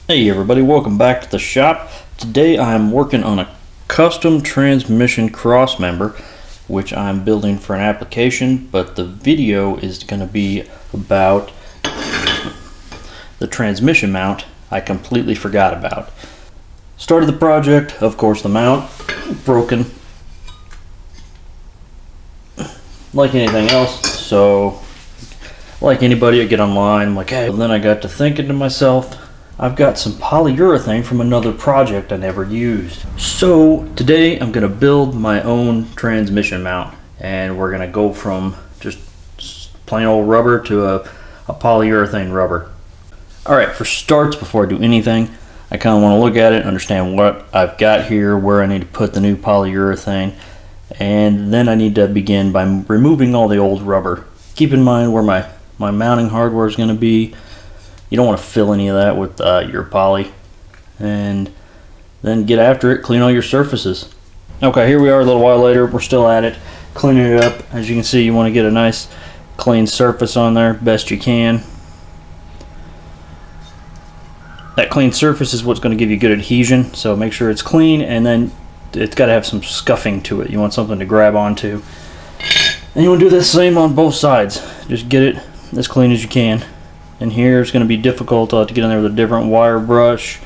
Hey everybody, welcome back to the shop. Today I'm working on a custom transmission cross member which I'm building for an application, but the video is going to be about the transmission mount I completely forgot about. Started the project, of course the mount broken like anything else, so like anybody I get online, I'm like, hey, then I got to thinking to myself, I've got some polyurethane from another project I never used. So today I'm going to build my own transmission mount, and we're going to go from just plain old rubber to a polyurethane rubber. Alright, for starts, before I do anything, I kind of want to look at it, understand what I've got here, where I need to put the new polyurethane, and then I need to begin by removing all the old rubber. Keep in mind where my mounting hardware is going to be. You don't want to fill any of that with your poly, and then get after it, clean all your surfaces. Okay, here we are a little while later, we're still at it, cleaning it up. As you can see, you want to get a nice clean surface on there best you can. That clean surface is what's going to give you good adhesion, so make sure it's clean, and then it's got to have some scuffing to it. You want something to grab onto, and you want to do the same on both sides. Just get it as clean as you can. And here it's going to be difficult to get in there with a different wire brush.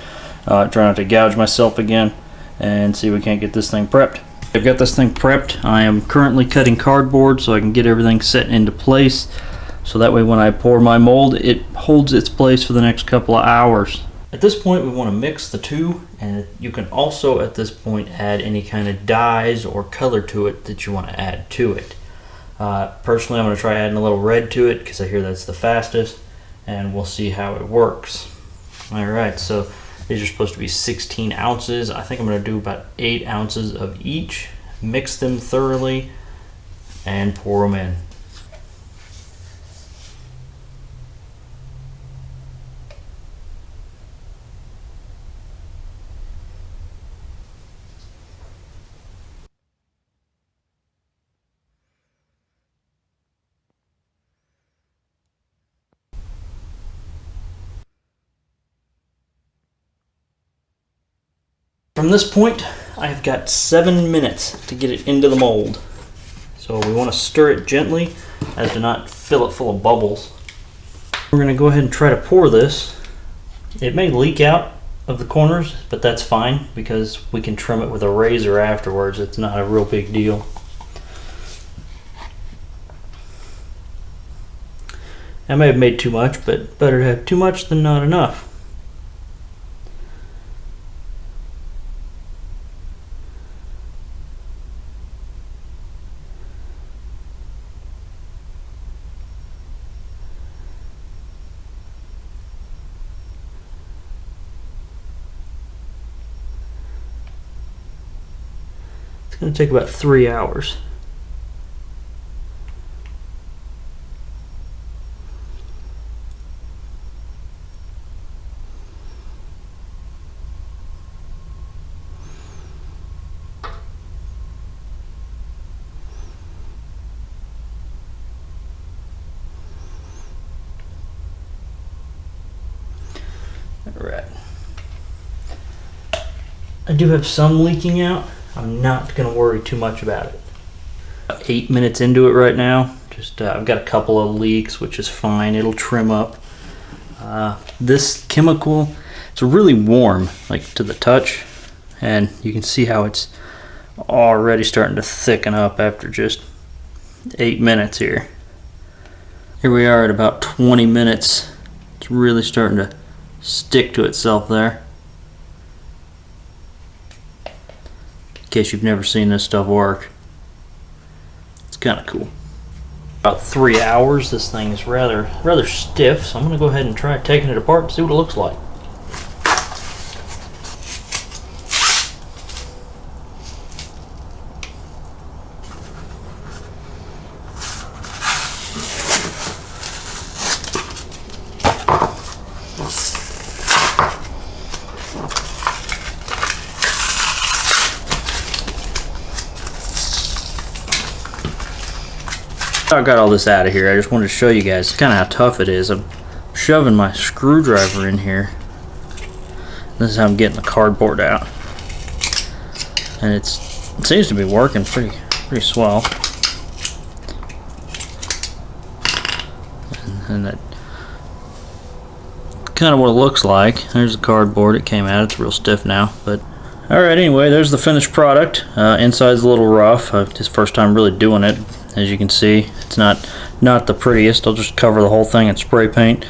Try not to gouge myself again, and see if we can't get this thing prepped. I've got this thing prepped. I am currently cutting cardboard so I can get everything set into place, so that way when I pour my mold, it holds its place for the next couple of hours. At this point we want to mix the two, and you can also at this point add any kind of dyes or color to it that you want to add to it. Personally, I'm going to try adding a little red to it because I hear that's the fastest, and we'll see how it works. Alright, so these are supposed to be 16 ounces. I think I'm going to do about 8 ounces of each. Mix them thoroughly and pour them in. From this point, I've got 7 minutes to get it into the mold. So we want to stir it gently as to not fill it full of bubbles. We're going to go ahead and try to pour this. It may leak out of the corners, but that's fine because we can trim it with a razor afterwards. It's not a real big deal. I may have made too much, but better to have too much than not enough. It's going to take about 3 hours. Alright. I do have some leaking out. I'm not going to worry too much about it. 8 minutes into it right now. Just I've got a couple of leaks, which is fine. It'll trim up. This chemical, it's really warm, like to the touch, and you can see how it's already starting to thicken up after just 8 minutes here. Here we are at about 20 minutes. It's really starting to stick to itself there. In case you've never seen this stuff work. It's kind of cool. About 3 hours. This thing is rather stiff, so I'm going to go ahead and try taking it apart and see what it looks like. I got all this out of here. I just wanted to show you guys kind of how tough it is. I'm shoving my screwdriver in here This is how I'm getting the cardboard out, and it seems to be working pretty swell. And that kind of what it looks like. There's the cardboard. It came out. It's real stiff now, but alright, anyway, there's the finished product. Inside's a little rough. It's the first time really doing it. As you can see, it's not the prettiest. I'll just cover the whole thing in spray paint.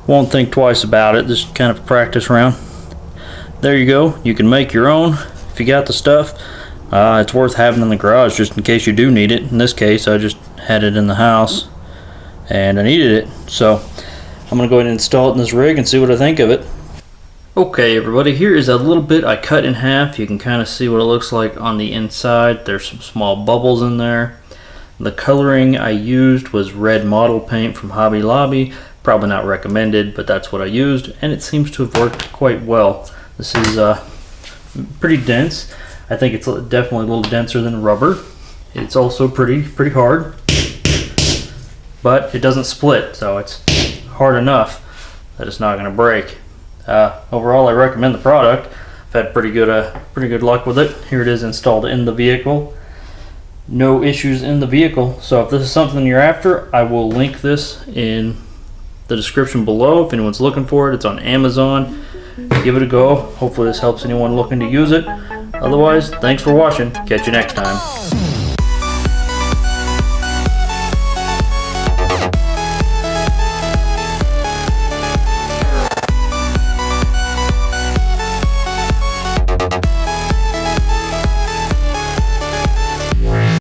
Won't think twice about it. Just kind of a practice round. There you go. You can make your own if you got the stuff. It's worth having in the garage just in case you do need it. In this case, I just had it in the house and I needed it. So I'm going to go ahead and install it in this rig and see what I think of it. Okay everybody, here is a little bit I cut in half. You can kind of see what it looks like on the inside. There's some small bubbles in there. The coloring I used was red model paint from Hobby Lobby. Probably not recommended, but that's what I used, and it seems to have worked quite well. This is pretty dense. I think it's definitely a little denser than rubber. It's also pretty hard, but it doesn't split, so it's hard enough that it's not going to break. Overall, I recommend the product. I've had pretty good luck with it. Here it is installed in the vehicle. No issues in the vehicle. So if this is something you're after, I will link this in the description below. If anyone's looking for it, it's on Amazon. Give it a go. Hopefully this helps anyone looking to use it. Otherwise, thanks for watching. Catch you next time.